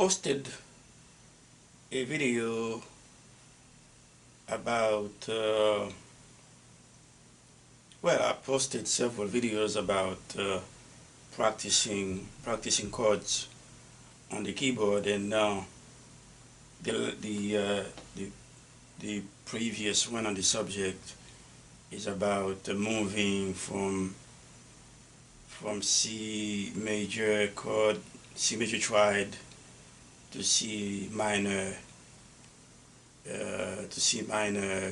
posted a video about I posted several videos about practicing chords on the keyboard, and now the previous one on the subject is about moving from C major chord, C major triad, to C minor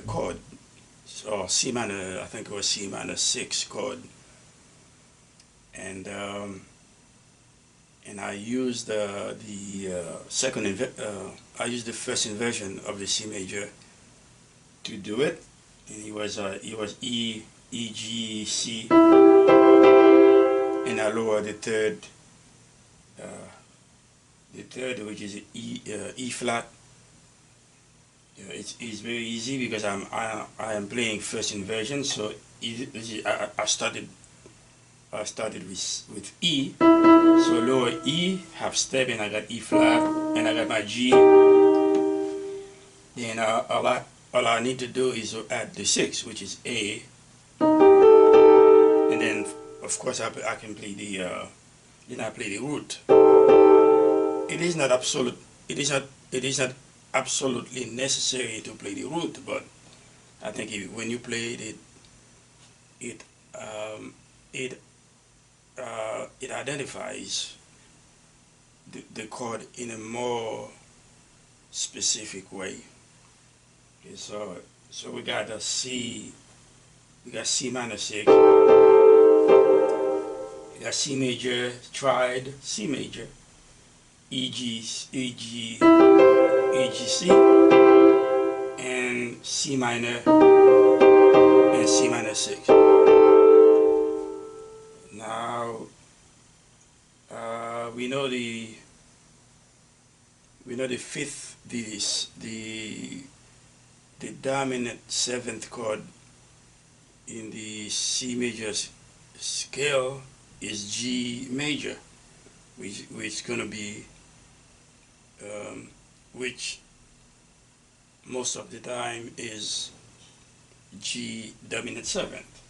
chord, or C minor, I think it was C minor 6 chord, and I used the first inversion of the C major to do it, and it was E G C, and I lowered the third, which is E flat. It's very easy because I am playing first inversion, so I started with E, so lower E, half step, and I got E flat, and I got my G. Then all I need to do is to add the 6, which is A, and then of course I can play then I play the root. It is not absolutely necessary to play the root, but I think when you play it, it identifies the chord in a more specific way. Okay, so we got a C, we got C minor 6, we got C major triad, C major, E G C, and C minor, and C minor 6. Now we know the fifth, the dominant 7th chord in the C major scale is G major, which is going to be which most of the time is G dominant 7th,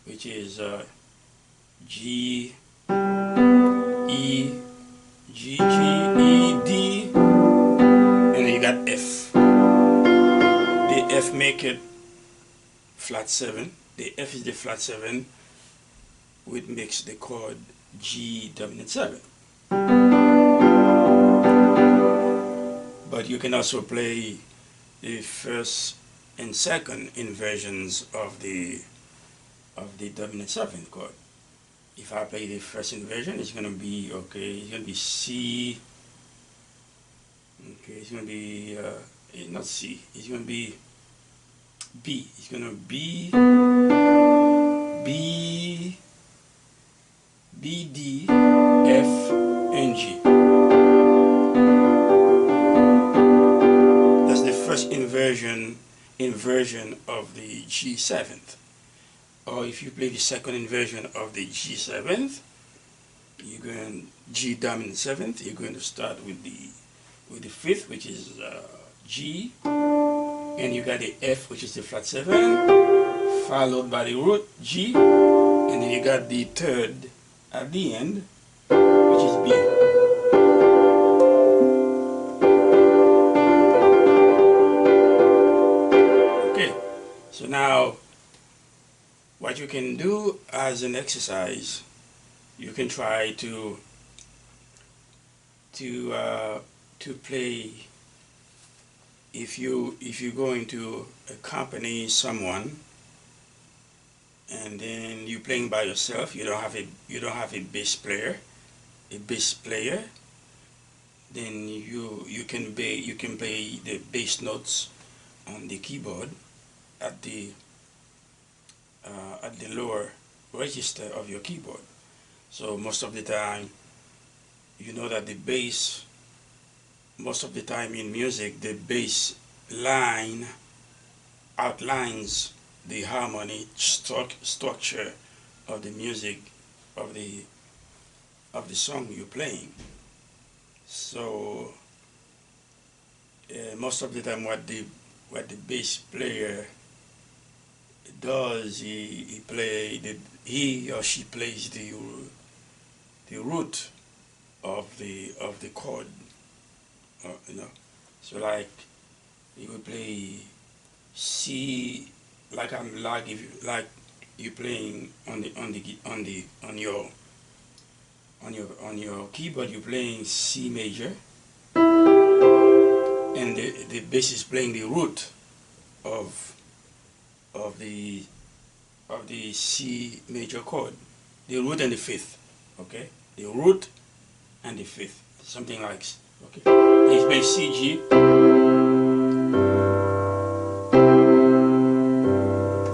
which is G, E, G, E, D, and then you got F. The F make it flat 7. The F is the flat 7, which makes the chord G dominant 7. But you can also play the first and second inversions of the dominant 7th chord. If I play the first inversion, it's gonna be it's gonna be C. Okay, it's gonna be not C. It's gonna be B. It's gonna be B, D, F, and G. That's the first inversion of the G7th. Or if you play the second inversion of the G7th, you're going G dominant 7th. You're going to start with the 5th, which is G, and you got the F, which is the flat 7, followed by the root G, and then you got the 3rd at the end, which is B. Okay, so now what you can do as an exercise, you can try to play, if you're going to accompany someone, and then you're playing by yourself, you don't have a bass player, then you can play the bass notes on the keyboard at the lower register of your keyboard. So most of the time, you know that the bass, most of the time in music, the bass line outlines the harmony structure of the music of the song you're playing. So most of the time, what the bass player does, he or she plays the root of the chord, you know. So like you will play C, like I'm like if you, like you playing on your keyboard, you're playing C major, and the bass is playing the root of of the of the C major chord, the root and the fifth. Okay, the root and the fifth, something like okay. They play C G.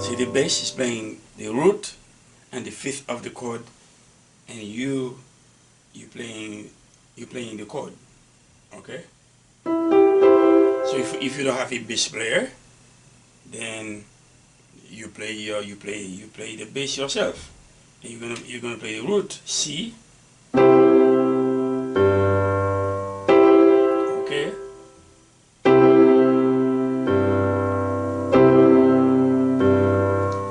See, the bass is playing the root and the fifth of the chord, and you playing the chord. Okay. So if you don't have a bass player, then you play the bass yourself. And you're gonna play the root C. Okay.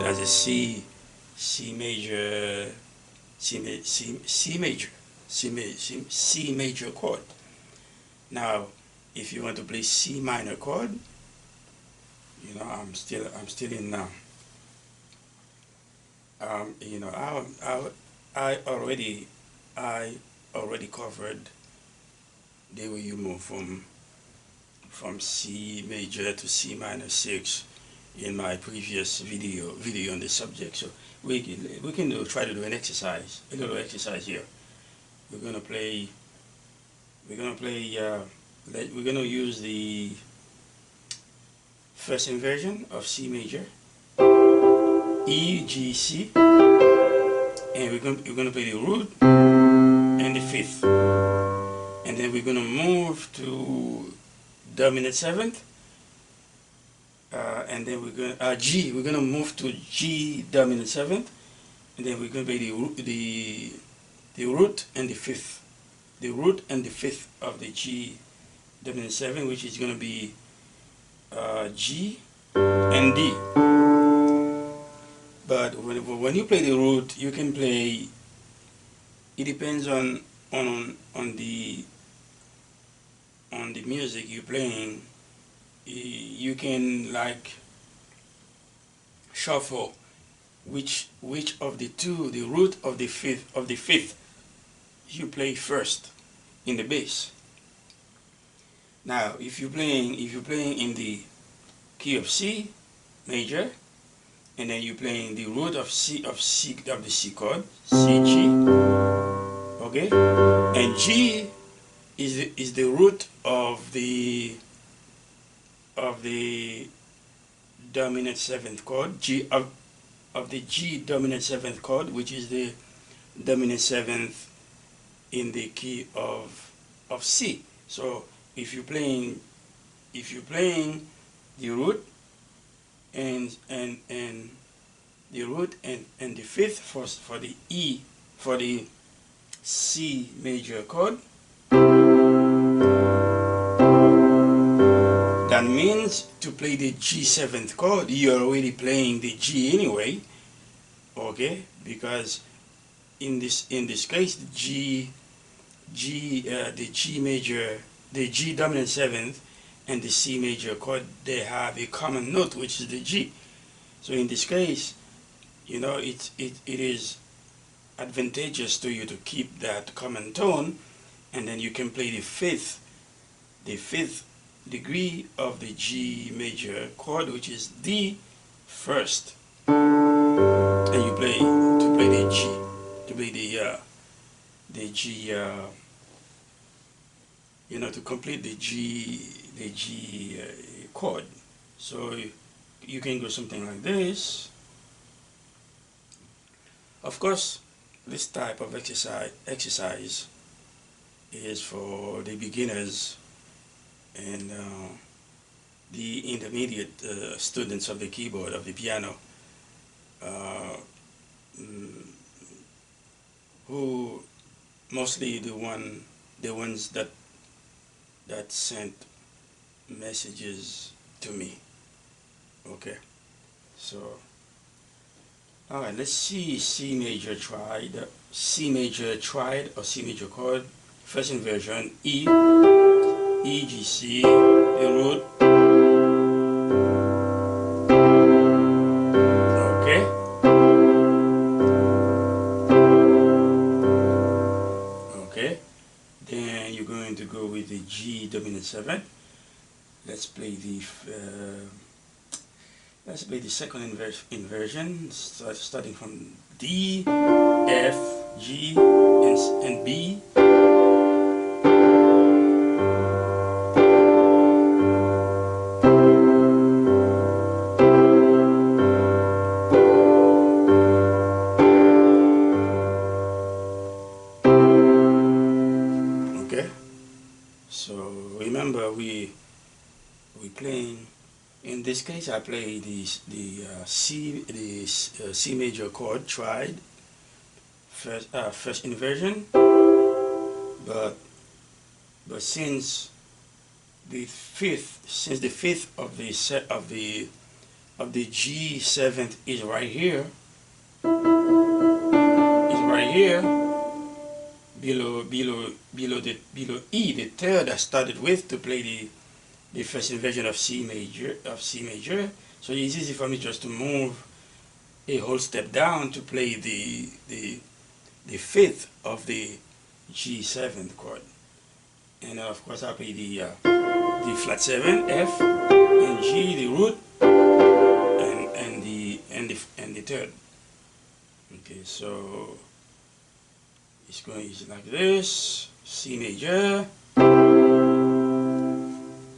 That's a C major, C major chord. Now, if you want to play C minor chord, you know, I'm still in now. You know, I already I already covered the way you move from C major to C minor 6 in my previous video on this subject. So we can try to do an exercise, a little exercise here. We're gonna play. We're gonna play. We're gonna use the first inversion of C major, E, G, C, and we're gonna play the root and the fifth, and then we're gonna move to dominant seventh, and then we're gonna G. We're gonna move to G dominant seventh, and then we're gonna play the root and the fifth, the root and the fifth of the G dominant 7, which is gonna be G and D. But when you play the root, you can play. It depends on the music you're playing. You can like shuffle which of the two, the root of the fifth, you play first in the bass. Now, if you're playing in the key of C major, and then you're playing the root of the C chord, C G, okay, and G is the root of the dominant seventh chord, G of the G dominant seventh chord, which is the dominant seventh in the key of C. So if you're playing the root and the root and the fifth for the E, for the C major chord, that means to play the G7th chord, you're already playing the G anyway, okay? Because in this case, the G major, the G dominant seventh, and the C major chord, they have a common note, which is the G. So in this case, you know, it is advantageous to you to keep that common tone, and then you can play the fifth degree of the G major chord, which is D first, and you play the G, to play the G, you know, to complete the G chord. So you can go something like this. Of course, this type of exercise is for the beginners and the intermediate students of the keyboard, of the piano, who mostly the ones that that sent messages to me. Okay, so all right, let's see C major triad, C major triad or C major chord. First inversion E, E, G, C, the root. Okay, okay. Then you're going to go with the G dominant 7. Let's play the second inversion, starting from D, F, G, and B. Okay. So remember, we playing. In this case, I play the C major chord triad first inversion, but since the fifth of the set of the G seventh is right here, below E, the third I started with to play the first inversion of C major. So it's easy for me just to move a whole step down to play the fifth of the G7 chord, and of course I play the flat 7, F, and G, the root, and the third. Okay, so it's going like this: C major.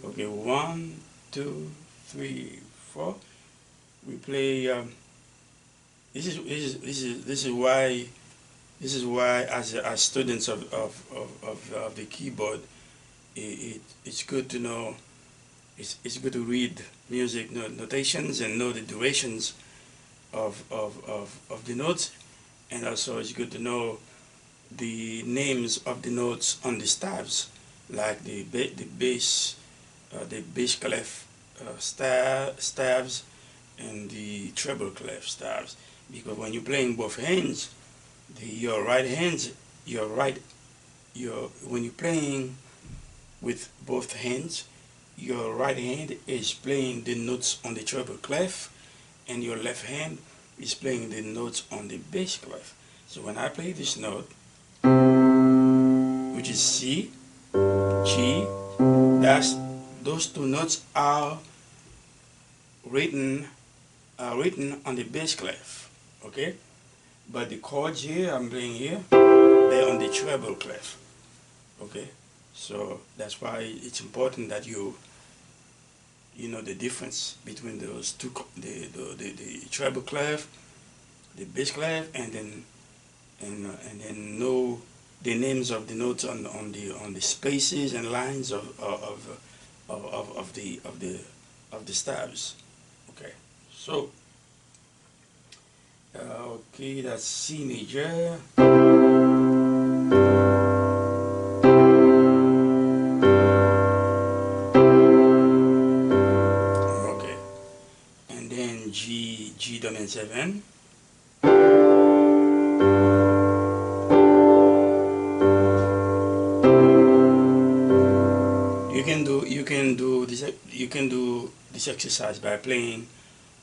Okay, 1, 2, 3, 4. We play. This is why as students of the keyboard, it's good to know. It's good to read music notations and know the durations of the notes, and also it's good to know the names of the notes on the staves, like the bass clef staves and the treble clef staves, because when you're playing both hands, your right hands, when you're playing with both hands, your right hand is playing the notes on the treble clef, and your left hand is playing the notes on the bass clef. So when I play this note, which is C, G, those two notes are written on the bass clef, okay? But the chords here I'm playing here, they're on the treble clef, okay? So that's why it's important that you know the difference between those two, the treble clef, the bass clef, and then know the names of the notes on the spaces and lines of the staves. Okay, so okay, that's C major. Okay, and then G dominant 7. You can do this exercise by playing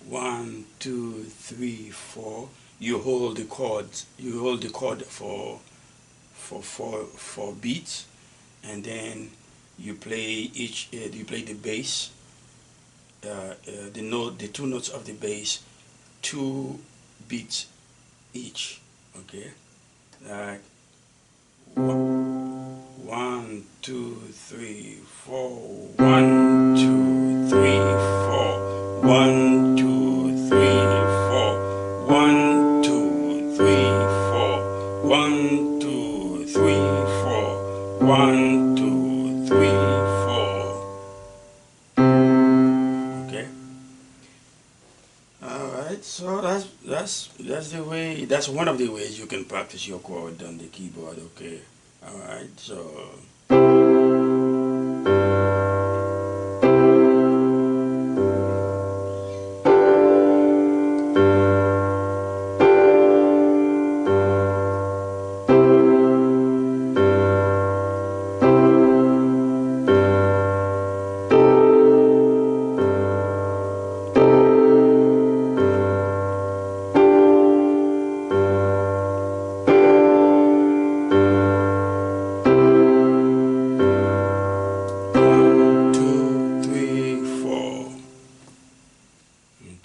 1, 2, 3, 4. You hold the chords. You hold the chord for 4 beats, and then you play you play the bass, the two notes of the bass, 2 beats each. Okay, like 1, 2, 3, 4. 1, 2, 3, 4. 1, 2, 3, 4. 1, 2, 3, 4. 1, 2, 3, 4. 1, 2, 3, 4. Okay. All right. So that's the way. That's one of the ways you can practice your chord on the keyboard. Okay. All right. So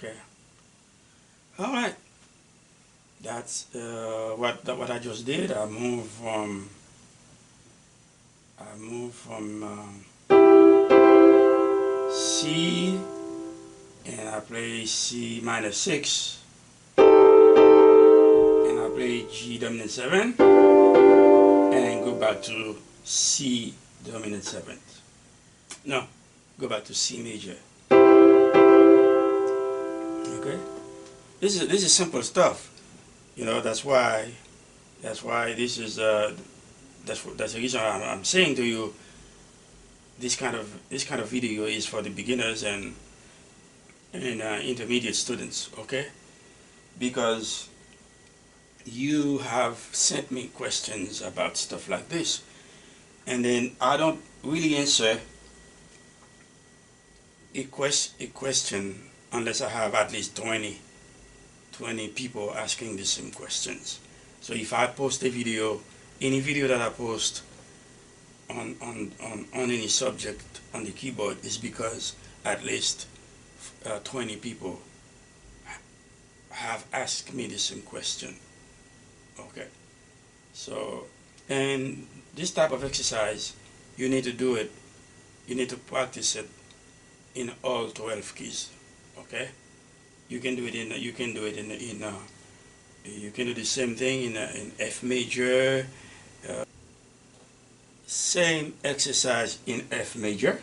Okay. All right. That's what I just did. I moved from C, and I play C minor 6, and I play G dominant 7, and go back to C dominant 7th. No, go back to C major. Okay. This is simple stuff. You know, that's why that's the reason I'm saying to you, this kind of video is for the beginners and intermediate students. Okay, because you have sent me questions about stuff like this, and then I don't really answer a question unless I have at least 20 people asking the same questions. So if I post a video, any video that I post on any subject on the keyboard, is because at least 20 people have asked me the same question. Okay. So, and this type of exercise, you need to do it, you need to practice it in all 12 keys. Okay. You can do it in you can do the same thing in F major, same exercise in F major,